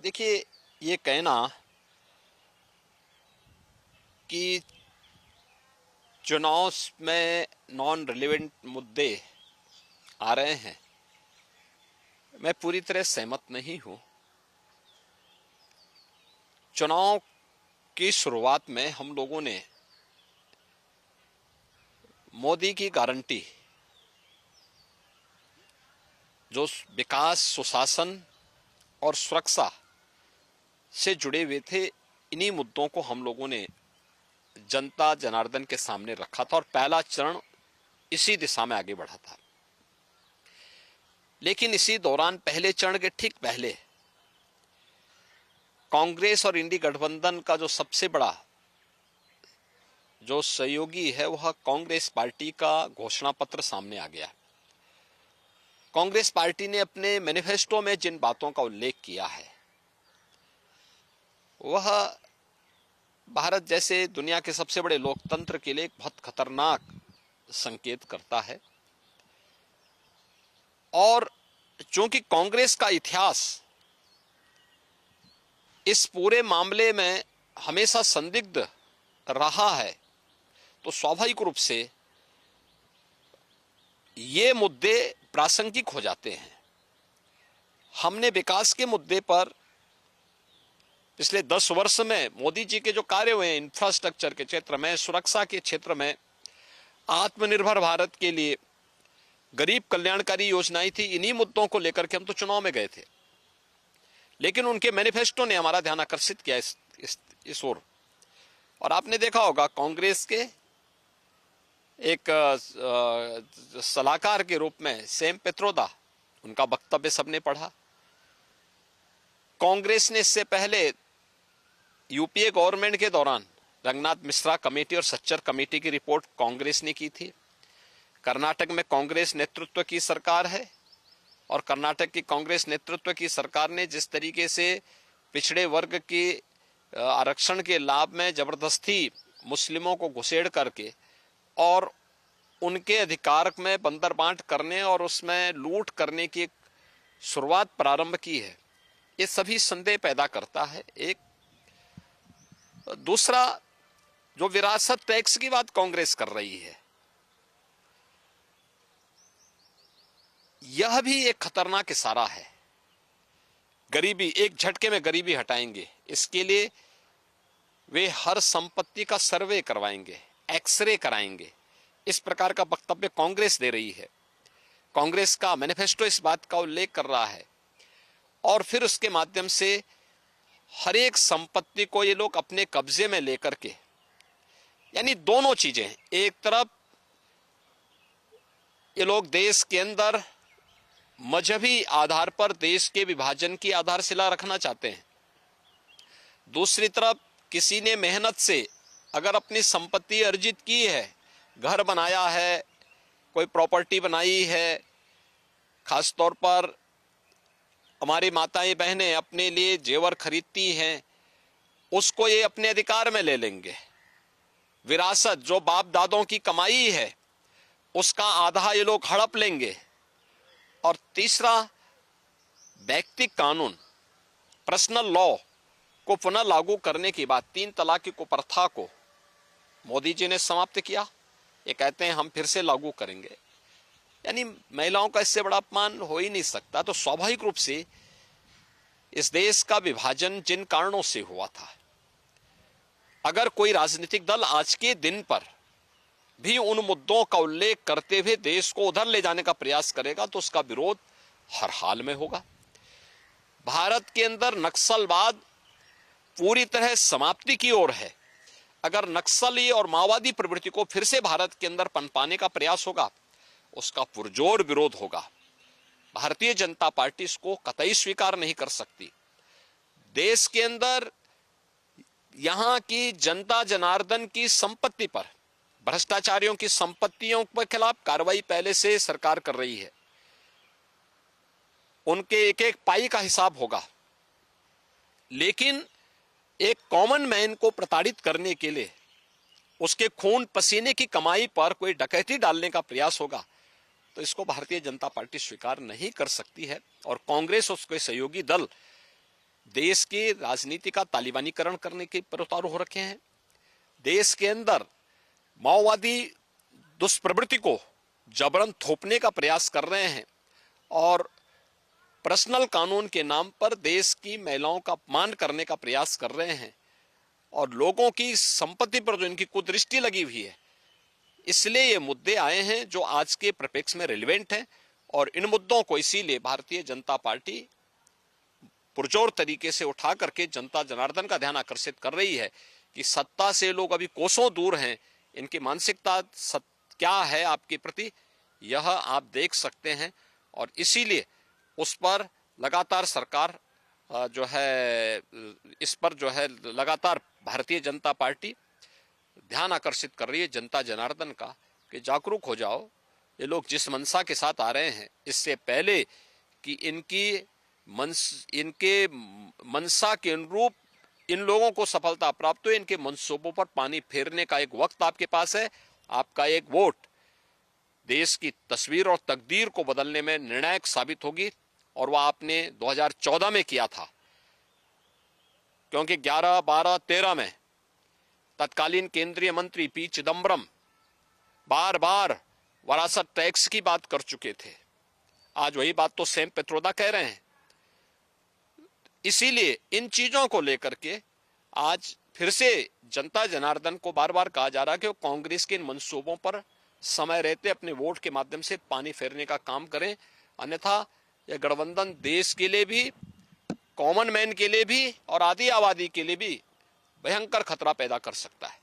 देखिए, ये कहना कि चुनाव में नॉन रिलेवेंट मुद्दे आ रहे हैं, मैं पूरी तरह सहमत नहीं हूं। चुनाव की शुरुआत में हम लोगों ने मोदी की गारंटी, जो विकास, सुशासन और सुरक्षा से जुड़े हुए थे, इन्हीं मुद्दों को हम लोगों ने जनता जनार्दन के सामने रखा था और पहला चरण इसी दिशा में आगे बढ़ा था। लेकिन इसी दौरान पहले चरण के ठीक पहले कांग्रेस और इंडी गठबंधन का जो सबसे बड़ा जो सहयोगी है, वह कांग्रेस पार्टी का घोषणा पत्र सामने आ गया। कांग्रेस पार्टी ने अपने मैनिफेस्टो में जिन बातों का उल्लेख किया है, वह भारत जैसे दुनिया के सबसे बड़े लोकतंत्र के लिए एक बहुत खतरनाक संकेत करता है। और चूंकि कांग्रेस का इतिहास इस पूरे मामले में हमेशा संदिग्ध रहा है, तो स्वाभाविक रूप से ये मुद्दे प्रासंगिक हो जाते हैं। हमने विकास के मुद्दे पर पिछले 10 वर्ष में मोदी जी के जो कार्य हुए हैं, इंफ्रास्ट्रक्चर के क्षेत्र में, सुरक्षा के क्षेत्र में, आत्मनिर्भर भारत के लिए गरीब कल्याणकारी योजनाएं थी, इन्हीं मुद्दों को लेकर के हम तो चुनाव में गए थे। लेकिन उनके मैनिफेस्टो ने हमारा ध्यान आकर्षित किया इस ओर। और आपने देखा होगा, कांग्रेस के एक सलाहकार के रूप में सैम पित्रोदा, उनका वक्तव्य सबने पढ़ा। कांग्रेस ने इससे पहले यूपीए गवर्नमेंट के दौरान रंगनाथ मिश्रा कमेटी और सच्चर कमेटी की रिपोर्ट कांग्रेस ने की थी। कर्नाटक में कांग्रेस नेतृत्व की सरकार है और कर्नाटक की कांग्रेस नेतृत्व की सरकार ने जिस तरीके से पिछड़े वर्ग के आरक्षण के लाभ में जबरदस्ती मुस्लिमों को घुसेड़ करके और उनके अधिकार में बंदरबांट करने और उसमें लूट करने की शुरुआत प्रारंभ की है, ये सभी संदेह पैदा करता है। एक दूसरा, जो विरासत टैक्स की बात कांग्रेस कर रही है, यह भी एक खतरनाक इशारा है। गरीबी, एक झटके में गरीबी हटाएंगे, इसके लिए वे हर संपत्ति का सर्वे करवाएंगे, एक्सरे कराएंगे, इस प्रकार का वक्तव्य कांग्रेस दे रही है। कांग्रेस का मैनिफेस्टो इस बात का उल्लेख कर रहा है। और फिर उसके माध्यम से हर एक संपत्ति को ये लोग अपने कब्जे में लेकर के, यानी दोनों चीजें, एक तरफ ये लोग देश के अंदर मजहबी आधार पर देश के विभाजन की आधारशिला रखना चाहते हैं, दूसरी तरफ किसी ने मेहनत से अगर अपनी संपत्ति अर्जित की है, घर बनाया है, कोई प्रॉपर्टी बनाई है, खासतौर पर हमारी माताएं बहनें अपने लिए जेवर खरीदती हैं, उसको ये अपने अधिकार में ले लेंगे। विरासत, जो बाप दादों की कमाई है, उसका आधा ये लोग हड़प लेंगे। और तीसरा, व्यक्तिगत कानून, पर्सनल लॉ को पुनः लागू करने की बात, 3 तलाक की कुप्रथा को मोदी जी ने समाप्त किया, ये कहते हैं हम फिर से लागू करेंगे। यानी महिलाओं का इससे बड़ा अपमान हो ही नहीं सकता। तो स्वाभाविक रूप से इस देश का विभाजन जिन कारणों से हुआ था, अगर कोई राजनीतिक दल आज के दिन पर भी उन मुद्दों का उल्लेख करते हुए देश को उधर ले जाने का प्रयास करेगा, तो उसका विरोध हर हाल में होगा। भारत के अंदर नक्सलवाद पूरी तरह समाप्ति की ओर है। अगर नक्सली और माओवादी प्रवृत्ति को फिर से भारत के अंदर पनपाने का प्रयास होगा, उसका पुरजोर विरोध होगा। भारतीय जनता पार्टी इसको कतई स्वीकार नहीं कर सकती। देश के अंदर यहां की जनता जनार्दन की संपत्ति पर, भ्रष्टाचारियों की संपत्तियों के खिलाफ कार्रवाई पहले से सरकार कर रही है। उनके एक एक पाई का हिसाब होगा। लेकिन एक कॉमन मैन को प्रताड़ित करने के लिए, उसके खून पसीने की कमाई पर कोई डकैती डालने का प्रयास होगा, तो इसको भारतीय जनता पार्टी स्वीकार नहीं कर सकती है। और कांग्रेस और उसके सहयोगी दल देश की राजनीति का तालिबानीकरण करने के पर उतारू हो रखे हैं। देश के अंदर माओवादी दुष्प्रवृत्ति को जबरन थोपने का प्रयास कर रहे हैं और पर्सनल कानून के नाम पर देश की महिलाओं का अपमान करने का प्रयास कर रहे हैं और लोगों की संपत्ति पर जो इनकी कुदृष्टि लगी हुई है, इसलिए ये मुद्दे आए हैं जो आज के परिप्रेक्ष्य में रिलेवेंट हैं। और इन मुद्दों को इसीलिए भारतीय जनता पार्टी पुरजोर तरीके से उठा करके जनता जनार्दन का ध्यान आकर्षित कर रही है कि सत्ता से लोग अभी कोसों दूर हैं, इनकी मानसिकता क्या है आपके प्रति, यह आप देख सकते हैं। और इसीलिए उस पर लगातार सरकार जो है, इस पर जो है लगातार भारतीय जनता पार्टी ध्यान आकर्षित कर रही है जनता जनार्दन का कि जागरूक हो जाओ। ये लोग जिस मंशा के साथ आ रहे हैं, इससे पहले कि इनके मंशा के अनुरूप इन लोगों को सफलता प्राप्त हो, इनके मंसूबों पर पानी फेरने का एक वक्त आपके पास है। आपका एक वोट देश की तस्वीर और तकदीर को बदलने में निर्णायक साबित होगी और वह आपने 2014 में किया था, क्योंकि 11, 12, 13 में तत्कालीन केंद्रीय मंत्री पी चिदम्बरम बार बार वरासत टैक्स की बात कर चुके थे। आज वही बात तो सैम पित्रोदा कह रहे हैं। इसीलिए इन चीजों को लेकर के आज फिर से जनता जनार्दन को बार बार कहा जा रहा है कि वो कांग्रेस के इन मंसूबों पर समय रहते अपने वोट के माध्यम से पानी फेरने का काम करें, अन्यथा यह गठबंधन देश के लिए भी, कॉमन मैन के लिए भी और आधी आबादी के लिए भी भयंकर खतरा पैदा कर सकता है।